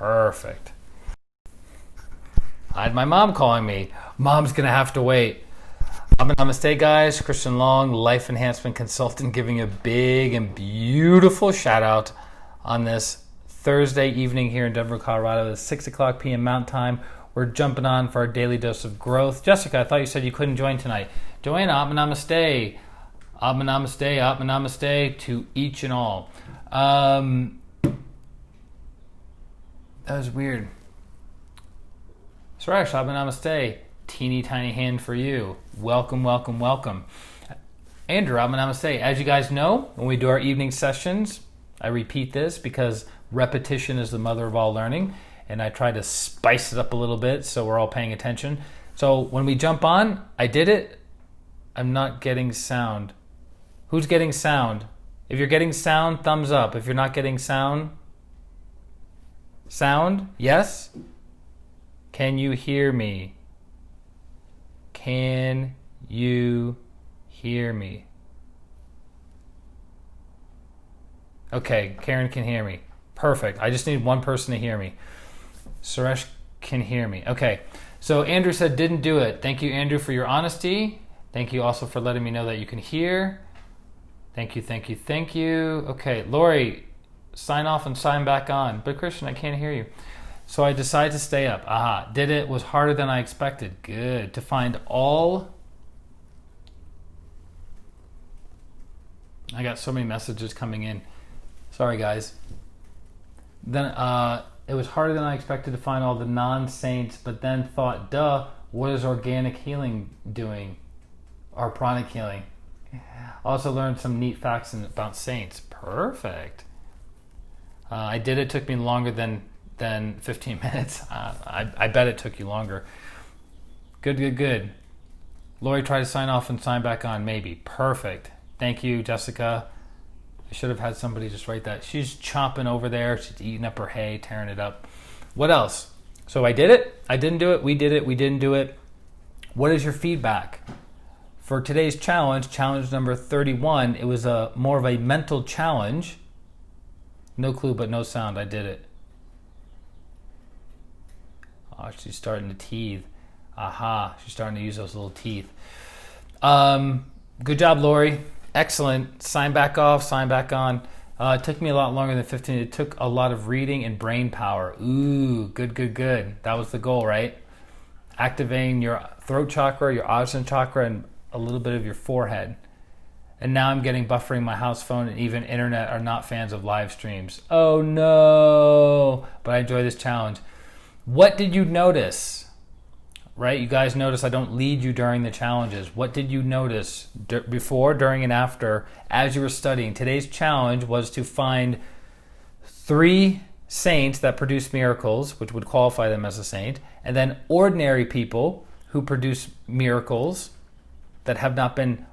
Perfect. I had my mom calling me. Mom's going to have to wait. Namaste, guys. ChristianRLong, life enhancement consultant, giving a big and beautiful shout out on this Thursday evening here in Denver, Colorado. It's 6 o'clock p.m. Mountain Time. We're jumping on for our daily dose of growth. Jessica, I thought you said you couldn't join tonight. Joanna, Namaste. Namaste to each and all. That was weird. Suresh, Namaste. Teeny tiny hand for you. Welcome, welcome, welcome. Andrew, Namaste. As you guys know, when we do our evening sessions, I repeat this because repetition is the mother of all learning, and I try to spice it up a little bit so we're all paying attention. So when we jump on, I did it. I'm not getting sound. Who's getting sound? If you're getting sound, thumbs up. If you're not getting sound, yes? Can you hear me? Can you hear me? Okay, Karen can hear me. Perfect. I just need one person to hear me. Suresh can hear me. Okay, so Andrew said didn't do it. Thank you, Andrew, for your honesty. Thank you also for letting me know that you can hear. Thank you, thank you, thank you. Okay, Lori, sign off and sign back on. But Christian, I can't hear you. So I decided to stay up. Aha, did it. Was harder than I expected. Good. To find all... I got so many messages coming in. Sorry, guys. Then it was harder than I expected to find all the non-saints, but then thought, duh, what is organic healing doing? Or pranic healing? Also learned some neat facts about saints. Perfect. I did it. Took me longer than 15 minutes. I bet it took you longer. Good. Lori, try to sign off and sign back on. Maybe. Perfect. Thank you, Jessica. I should have had somebody just write that. She's chomping over there. She's eating up her hay, tearing it up. What else? So I did it. I didn't do it. We did it. We didn't do it. What is your feedback? For today's challenge number 31, it was more of a mental challenge. No clue, but no sound. I did it. Oh, she's starting to teeth. Aha, she's starting to use those little teeth. Good job, Lori. Excellent. Sign back off, sign back on. It took me a lot longer than 15. It took a lot of reading and brain power. Ooh, good. That was the goal, right? Activating your throat chakra, your Ajna chakra, and a little bit of your forehead. And now I'm getting buffering. My house phone and even internet are not fans of live streams. Oh no! But I enjoy this challenge. What did you notice? Right? You guys notice I don't lead you during the challenges. What did you notice before, during, and after as you were studying? Today's challenge was to find 3 saints that produce miracles, which would qualify them as a saint, and then ordinary people who produce miracles that have not been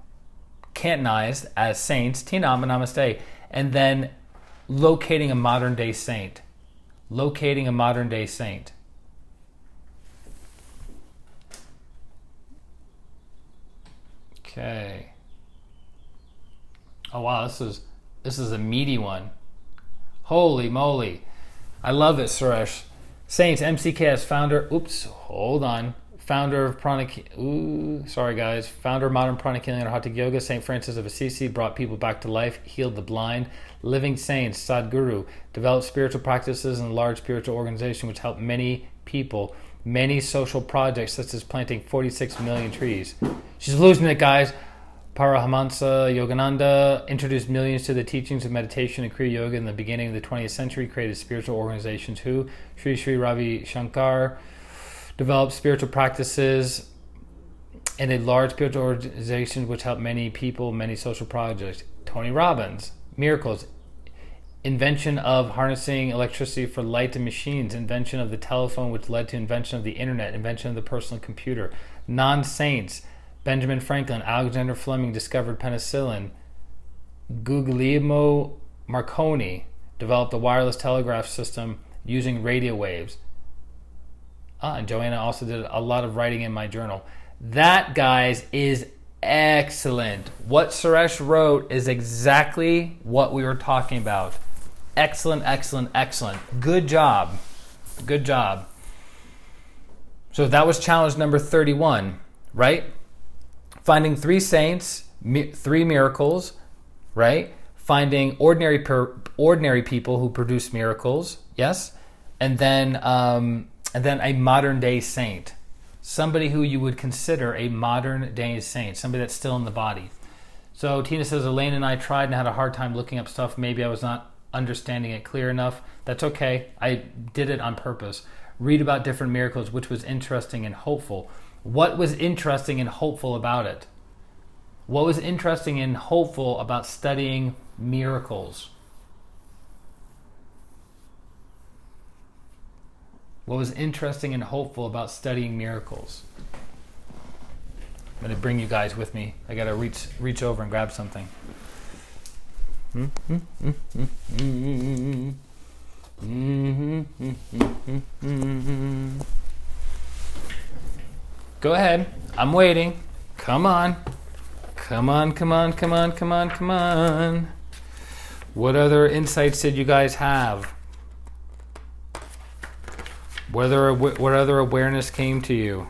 canonized as saints, Tina Namaste, and then locating a modern day saint. Okay. Oh wow, this is a meaty one. Holy moly. I love it, Suresh. Saints, MCKS founder, founder of pranic, founder of modern pranic healing and Hatha Yoga, St. Francis of Assisi, brought people back to life, healed the blind. Living saints, Sadhguru, developed spiritual practices and a large spiritual organization which helped many people, many social projects such as planting 46 million trees. She's losing it, guys. Paramahansa Yogananda introduced millions to the teachings of meditation and Kriya Yoga in the beginning of the 20th century, created spiritual organizations who, Sri Ravi Shankar, developed spiritual practices and a large spiritual organization which helped many people, many social projects. Tony Robbins, miracles, invention of harnessing electricity for light and machines, invention of the telephone which led to invention of the internet, invention of the personal computer. Non-saints, Benjamin Franklin, Alexander Fleming discovered penicillin. Guglielmo Marconi developed the wireless telegraph system using radio waves. And Joanna also did a lot of writing in my journal. That, guys, is excellent. What Suresh wrote is exactly what we were talking about. Excellent. Good job. Good job. So that was challenge number 31, right? Finding 3 saints, 3 miracles, right? Finding ordinary people who produce miracles, yes? And then a modern day saint. Somebody who you would consider a modern day saint, somebody that's still in the body. So Tina says, Elaine and I tried and had a hard time looking up stuff. Maybe I was not understanding it clear enough. That's okay. I did it on purpose. Read about different miracles, which was interesting and hopeful. What was interesting and hopeful about it? What was interesting and hopeful about studying miracles? What was interesting and hopeful about studying miracles? I'm going to bring you guys with me. I got to reach over and grab something. Go ahead. I'm waiting. Come on. Come on, come on, come on, come on, come on. What other insights did you guys have? What other awareness came to you?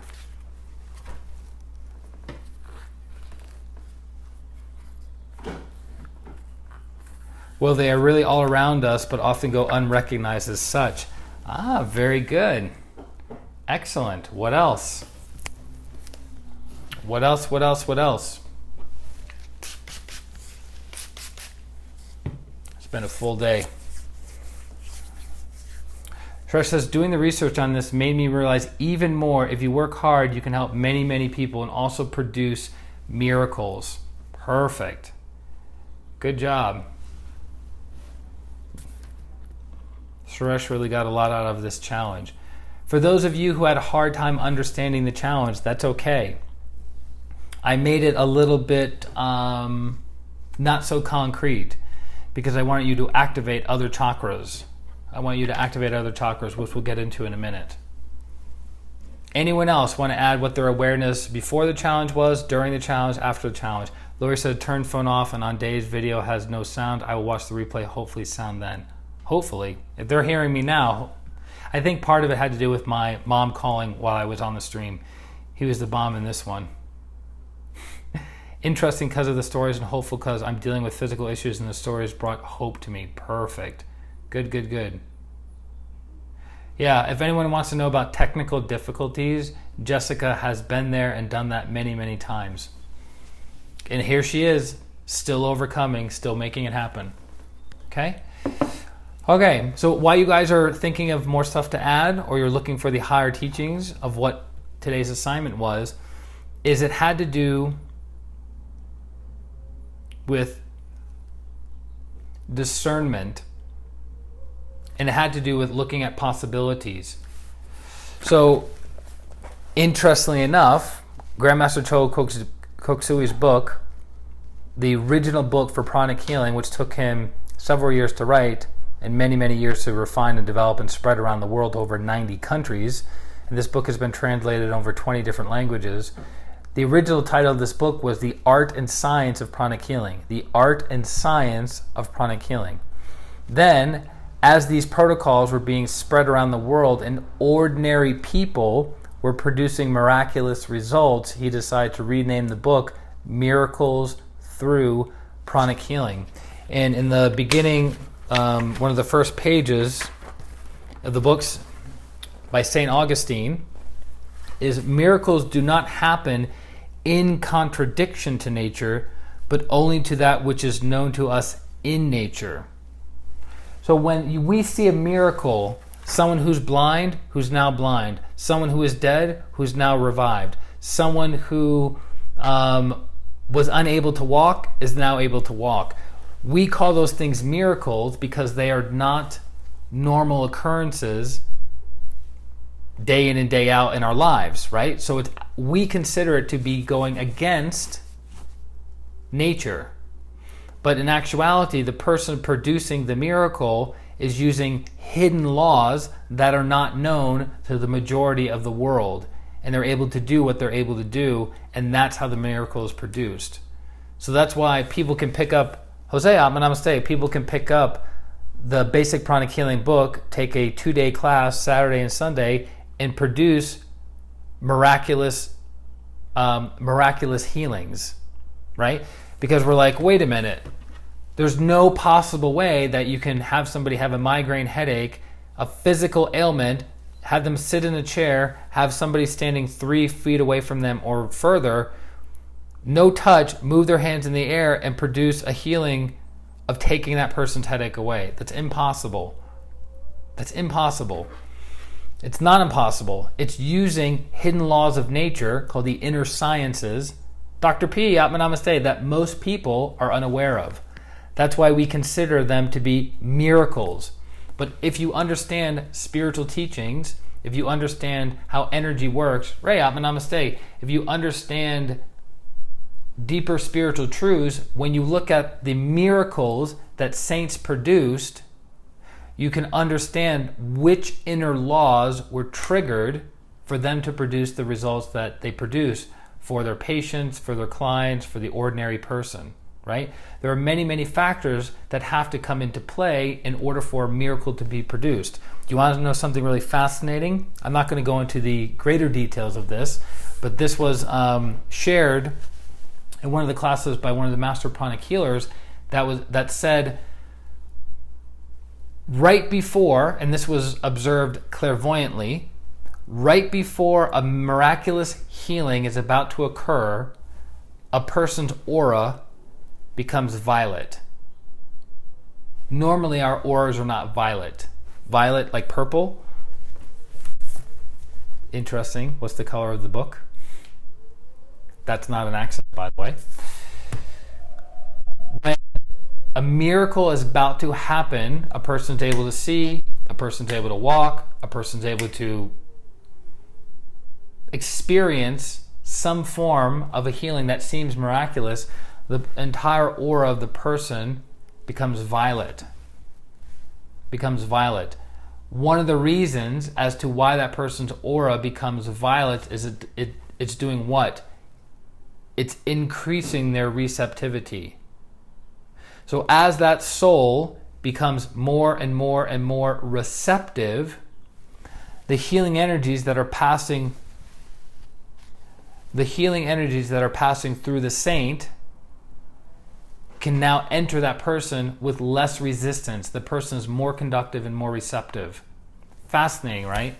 Well, they are really all around us, but often go unrecognized as such. Ah, very good. Excellent. What else? What else, what else, what else? It's been a full day. Shresh says, doing the research on this made me realize even more, if you work hard, you can help many, many people and also produce miracles. Perfect. Good job. Suresh really got a lot out of this challenge. For those of you who had a hard time understanding the challenge, that's okay. I made it a little bit not so concrete because I want you to activate other chakras. I want you to activate other chakras, which we'll get into in a minute. Anyone else want to add what their awareness before the challenge was, during the challenge, after the challenge? Lori said, turn phone off, and on days video has no sound. I will watch the replay, hopefully sound then. Hopefully. If they're hearing me now, I think part of it had to do with my mom calling while I was on the stream. He was the bomb in this one. Interesting because of the stories and hopeful because I'm dealing with physical issues and the stories brought hope to me. Perfect. Good, good, good. Yeah, if anyone wants to know about technical difficulties, Jessica has been there and done that many, many times. And here she is, still overcoming, still making it happen. Okay? Okay, so while you guys are thinking of more stuff to add, or you're looking for the higher teachings of what today's assignment was, is it had to do with discernment, and it had to do with looking at possibilities. So, interestingly enough, Grandmaster Cho Koksui's book, the original book for pranic healing, which took him several years to write and many, many years to refine and develop and spread around the world to over 90 countries, and this book has been translated in over 20 different languages. The original title of this book was The Art and Science of Pranic Healing. The Art and Science of Pranic Healing. Then, as these protocols were being spread around the world and ordinary people were producing miraculous results, he decided to rename the book Miracles Through Pranic Healing. And in the beginning, one of the first pages of the books by St. Augustine is miracles do not happen in contradiction to nature, but only to that which is known to us in nature. So when we see a miracle, someone who's blind, who's now blind, someone who is dead, who's now revived, someone who was unable to walk is now able to walk. We call those things miracles because they are not normal occurrences day in and day out in our lives, right? So we consider it to be going against nature. But in actuality, the person producing the miracle is using hidden laws that are not known to the majority of the world. And they're able to do what they're able to do, and that's how the miracle is produced. So that's why people can pick up, Hosea, namaste, people can pick up the Basic Pranic Healing book, take a 2-day class, Saturday and Sunday, and produce miraculous healings, right? Because we're like, wait a minute, there's no possible way that you can have somebody have a migraine headache, a physical ailment, have them sit in a chair, have somebody standing 3 feet away from them or further, no touch, move their hands in the air and produce a healing of taking that person's headache away. That's impossible. That's impossible. It's not impossible. It's using hidden laws of nature called the inner sciences, Dr. P, Atmanamaste, that most people are unaware of. That's why we consider them to be miracles. But if you understand spiritual teachings, if you understand how energy works, Ray, Atmanamaste, if you understand deeper spiritual truths, when you look at the miracles that saints produced, you can understand which inner laws were triggered for them to produce the results that they produce for their patients, for their clients, for the ordinary person, right? There are many, many factors that have to come into play in order for a miracle to be produced. You want to know something really fascinating? I'm not going to go into the greater details of this, but this was shared in one of the classes by one of the master pranic healers that said right before, and this was observed clairvoyantly, right before a miraculous healing is about to occur, a person's aura becomes violet. Normally our auras are not violet. Violet, like purple. Interesting. What's the color of the book? That's not an accident, by the way. When a miracle is about to happen, a person's able to see, a person's able to walk, a person's able to experience some form of a healing that seems miraculous, the entire aura of the person becomes violet. One of the reasons as to why that person's aura becomes violet is it's doing what? It's increasing their receptivity. So as that soul becomes more and more and more receptive, the healing energies that are passing through the saint can now enter that person with less resistance. The person is more conductive and more receptive. Fascinating, right?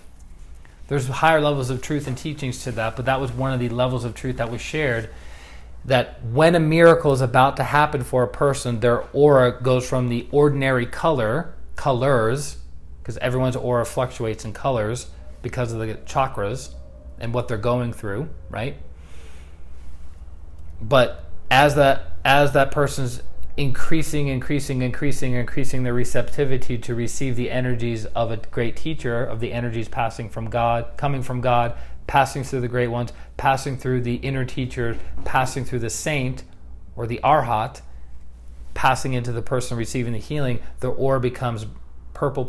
There's higher levels of truth and teachings to that, but that was one of the levels of truth that was shared, that when a miracle is about to happen for a person, their aura goes from the ordinary colors, because everyone's aura fluctuates in colors because of the chakras and what they're going through, right? But as that person's increasing their receptivity to receive the energies of a great teacher, of the energies passing from God, coming from God, passing through the great ones, passing through the inner teacher, passing through the saint or the arhat, passing into the person receiving the healing, the aura becomes purple.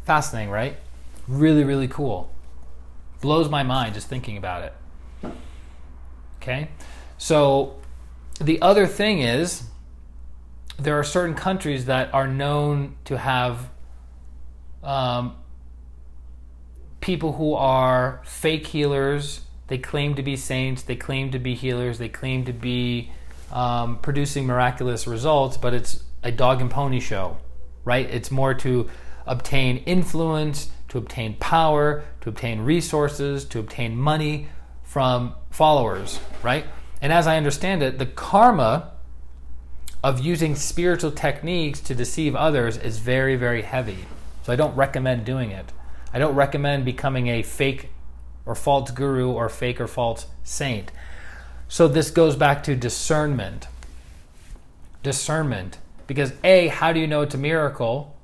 Fascinating, right? Really, really cool. Blows my mind just thinking about it. Okay? So the other thing is, there are certain countries that are known to have people who are fake healers. They claim to be saints, they claim to be healers, they claim to be producing miraculous results, but it's a dog and pony show, right? It's more to obtain influence, to obtain power, to obtain resources, to obtain money from followers, right? And as I understand it, the karma of using spiritual techniques to deceive others is very, very heavy. So I don't recommend doing it. I don't recommend becoming a fake or false guru or fake or false saint. So this goes back to discernment. Because A, how do you know it's a miracle?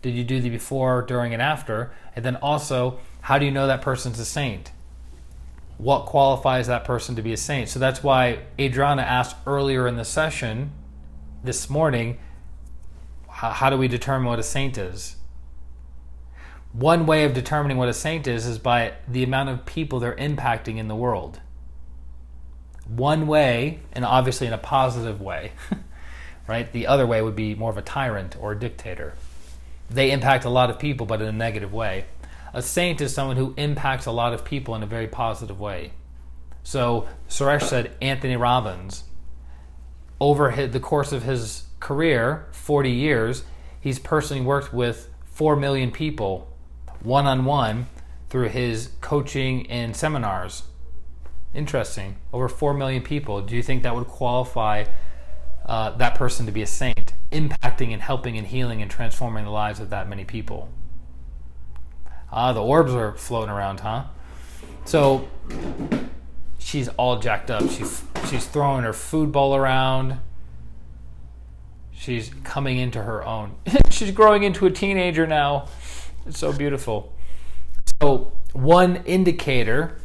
Did you do the before, during, and after? And then also, how do you know that person's a saint? What qualifies that person to be a saint? So that's why Adriana asked earlier in the session this morning, how do we determine what a saint is? One way of determining what a saint is by the amount of people they're impacting in the world. One way, and obviously in a positive way, right? The other way would be more of a tyrant or a dictator. They impact a lot of people, but in a negative way. A saint is someone who impacts a lot of people in a very positive way. So Suresh said Anthony Robbins, over the course of his career, 40 years, he's personally worked with 4 million people one-on-one through his coaching and seminars. Interesting. Over 4 million people. Do you think that would qualify that person to be a saint, impacting and helping and healing and transforming the lives of that many people? The orbs are floating around, huh? So she's all jacked up. She's throwing her food bowl around. She's coming into her own. She's growing into a teenager now. It's so beautiful. So one indicator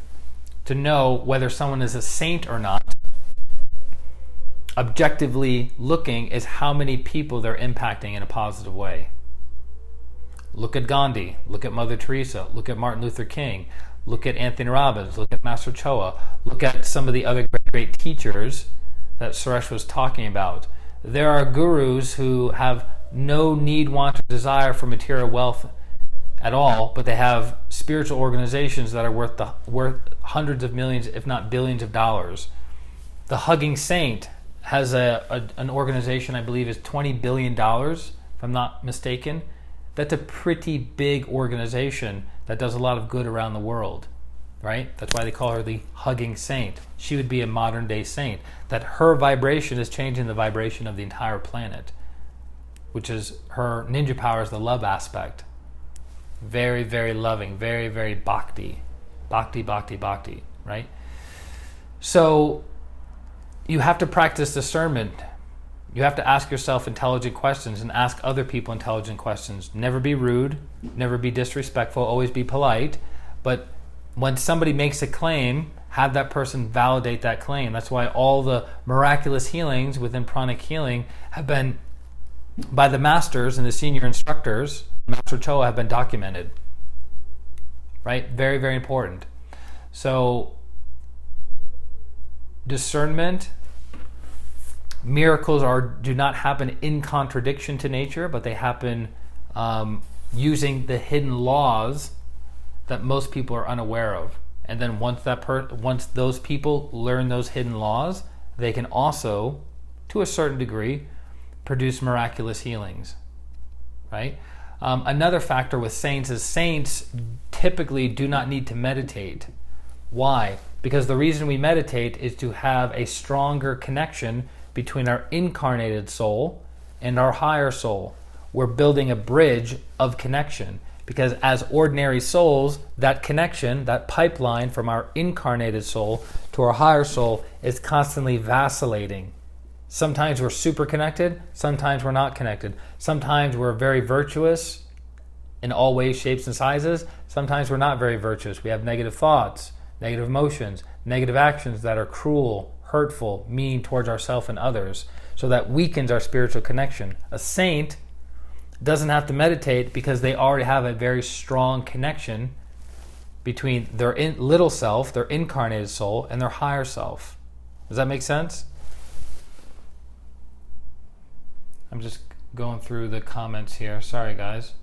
to know whether someone is a saint or not, objectively looking, is how many people they're impacting in a positive way. Look at Gandhi, look at Mother Teresa, look at Martin Luther King, look at Anthony Robbins, look at Master Choa, look at some of the other great teachers that Suresh was talking about. There are gurus who have no need, want, or desire for material wealth at all, but they have spiritual organizations that are worth hundreds of millions, if not billions of dollars. The Hugging Saint has an organization, I believe, is $20 billion, if I'm not mistaken. That's a pretty big organization that does a lot of good around the world, right? That's why they call her the Hugging Saint. She would be a modern day saint. That her vibration is changing the vibration of the entire planet, which is her ninja power is the love aspect. Very, very loving, very, very bhakti. Bhakti, bhakti, bhakti, right? So you have to practice discernment. You have to ask yourself intelligent questions and ask other people intelligent questions. Never be rude, never be disrespectful, always be polite. But when somebody makes a claim, have that person validate that claim. That's why all the miraculous healings within pranic healing have been, by the masters and the senior instructors, Master Choa, have been documented. Right? Very, very important. So, discernment. Miracles do not happen in contradiction to nature, but they happen using the hidden laws that most people are unaware of. And then once those people learn those hidden laws, they can also, to a certain degree, produce miraculous healings. Right? Another factor with saints is saints typically do not need to meditate. Why? Because the reason we meditate is to have a stronger connection between our incarnated soul and our higher soul. We're building a bridge of connection because as ordinary souls, that connection, that pipeline from our incarnated soul to our higher soul is constantly vacillating. Sometimes we're super connected, sometimes we're not connected. Sometimes we're very virtuous in all ways, shapes, and sizes. Sometimes we're not very virtuous. We have negative thoughts, negative emotions, negative actions that are cruel, hurtful, mean towards ourselves and others. So that weakens our spiritual connection. A saint doesn't have to meditate because they already have a very strong connection between their little self, their incarnated soul, and their higher self. Does that make sense? I'm just going through the comments here. Sorry, guys.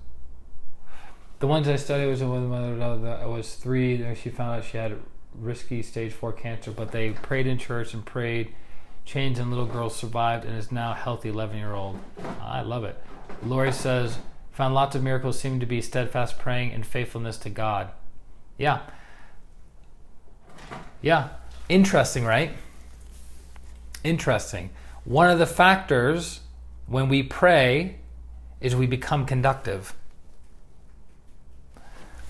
The ones I studied was with mother. I was 3. She found out she had risky stage 4 cancer, but they prayed in church and prayed. Changed, and little girl survived and is now a healthy 11-year-old. I love it. Lori says, found lots of miracles, seem to be steadfast praying and faithfulness to God. Yeah. Interesting, right? Interesting. One of the factors when we pray is we become conductive.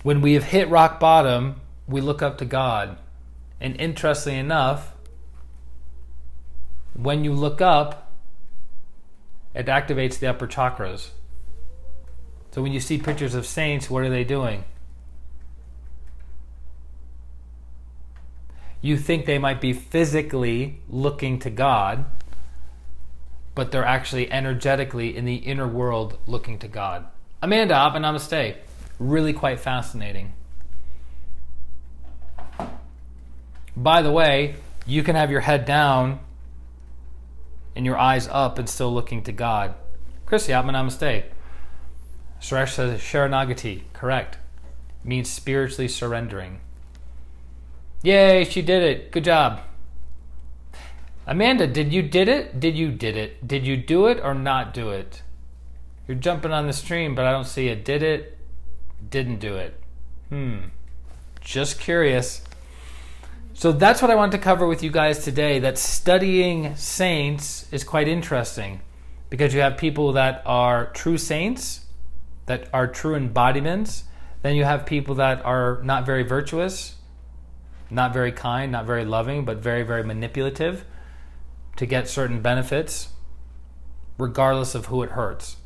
When we have hit rock bottom, we look up to God. And interestingly enough, when you look up, it activates the upper chakras. So when you see pictures of saints, what are they doing? You think they might be physically looking to God, but they're actually energetically in the inner world looking to God. Amanda, Abba Namaste. Really quite fascinating. By the way, you can have your head down and your eyes up and still looking to God. Chrissy, Atma Namaste. Suresh says Sharanagati. Correct. Means spiritually surrendering. Yay, she did it. Good job. Amanda, did you do it or not do it? You're jumping on the stream, but I don't see it. Did it? Didn't do it. Just curious. So that's what I wanted to cover with you guys today, that studying saints is quite interesting because you have people that are true saints, that are true embodiments. Then you have people that are not very virtuous, not very kind, not very loving, but very, very manipulative to get certain benefits, regardless of who it hurts.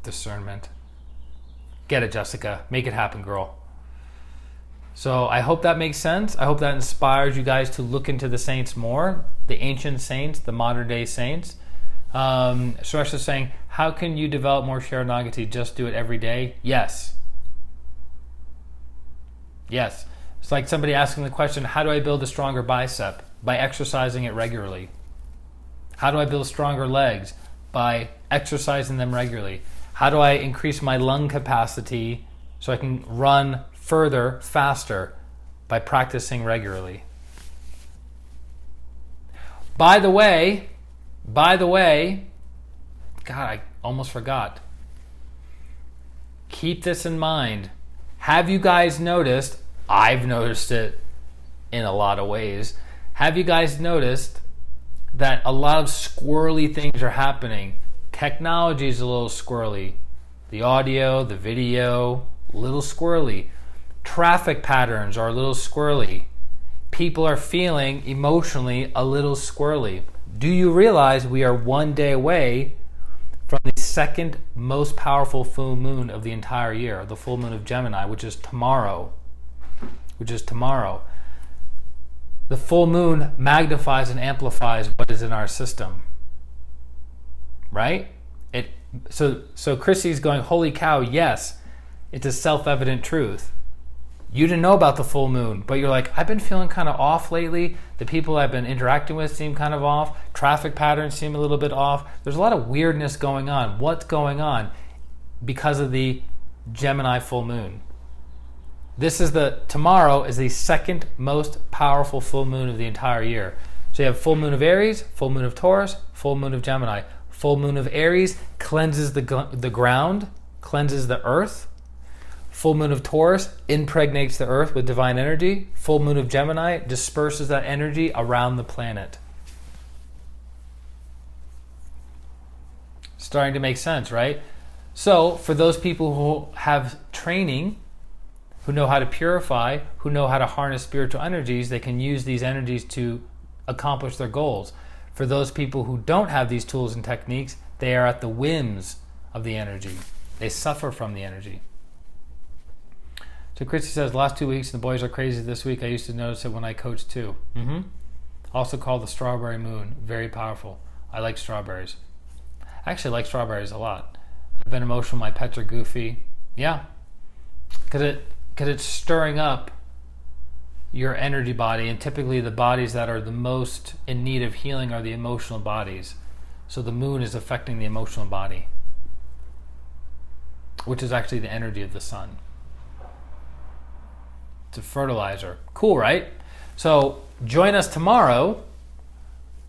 Discernment. Get it, Jessica. Make it happen, girl. So I hope that makes sense. I hope that inspires you guys to look into the saints more, the ancient saints, the modern day saints. Suresh is saying, how can you develop more Sharanagati? Just do it every day? Yes. Yes. It's like somebody asking the question, how do I build a stronger bicep? By exercising it regularly. How do I build stronger legs? By exercising them regularly. How do I increase my lung capacity so I can run further, faster? By practicing regularly. By the way, God, I almost forgot. Keep this in mind. Have you guys noticed, I've noticed it in a lot of ways, have you guys noticed that a lot of squirrely things are happening? Technology is a little squirrely. The audio, the video, a little squirrely. Traffic patterns are a little squirrely. People are feeling emotionally a little squirrely. Do you realize we are one day away from the second most powerful full moon of the entire year, the full moon of Gemini, which is tomorrow. The full moon magnifies and amplifies what is in our system. Right? So Chrissy's going, holy cow, yes, it's a self-evident truth. You didn't know about the full moon, but you're like, I've been feeling kind of off lately. The people I've been interacting with seem kind of off. Traffic patterns seem a little bit off. There's a lot of weirdness going on. What's going on? Because of the Gemini full moon. Tomorrow is the second most powerful full moon of the entire year. So you have full moon of Aries, full moon of Taurus, full moon of Gemini. Full moon of Aries cleanses the ground, cleanses the earth. Full moon of Taurus impregnates the earth with divine energy. Full moon of Gemini disperses that energy around the planet. Starting to make sense, right? So for those people who have training, who know how to purify, who know how to harness spiritual energies, they can use these energies to accomplish their goals. For those people who don't have these tools and techniques, they are at the whims of the energy. They suffer from the energy. So Christy says, last 2 weeks, the boys are crazy this week. I used to notice it when I coached too. Also called the strawberry moon. Very powerful. I like strawberries. I actually like strawberries a lot. I've been emotional. My pets are goofy. Yeah. Because it's stirring up your energy body, and typically the bodies that are the most in need of healing are the emotional bodies. So the moon is affecting the emotional body, which is actually the energy of the sun. It's a fertilizer. Cool, right? So join us tomorrow.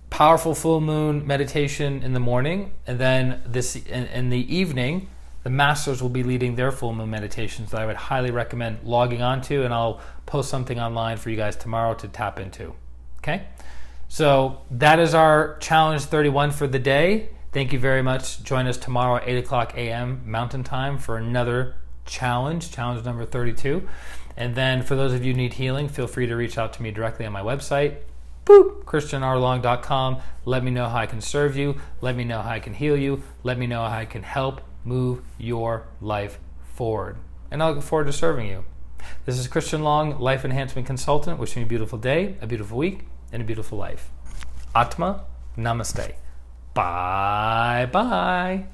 Powerful full moon meditation in the morning, and then in the evening, the masters will be leading their full moon meditations that I would highly recommend logging on to, and I'll post something online for you guys tomorrow to tap into. Okay? So that is our challenge 31 for the day. Thank you very much. Join us tomorrow at 8 o'clock a.m. Mountain Time for another challenge number 32. And then for those of you who need healing, feel free to reach out to me directly on my website, ChristianRLong.com. Let me know how I can serve you. Let me know how I can heal you. Let me know how I can help move your life forward. And I look forward to serving you. This is Christian Long, Life Enhancement Consultant, wishing you a beautiful day, a beautiful week, and a beautiful life. Atma Namaste. Bye-bye.